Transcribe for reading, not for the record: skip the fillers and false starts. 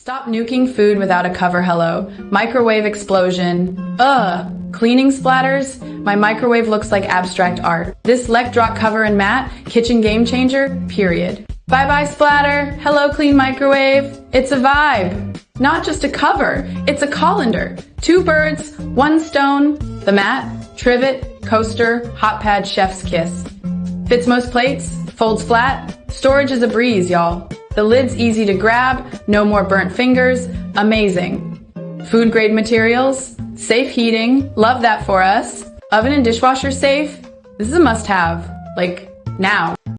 Stop nuking food without a cover, hello. Microwave explosion. Ugh. Cleaning splatters? My microwave looks like abstract art. This LekDrok cover and mat, kitchen game changer, period. Bye-bye splatter. Hello clean microwave. It's a vibe. Not just a cover, it's a colander. 2 birds, 1 stone. The mat, trivet, coaster, hot pad, chef's kiss. Fits most plates, folds flat. Storage is a breeze, y'all. The lid's easy to grab, no more burnt fingers. Amazing. Food grade materials, safe heating, love that for us. Oven and dishwasher safe. This is a must have, like now.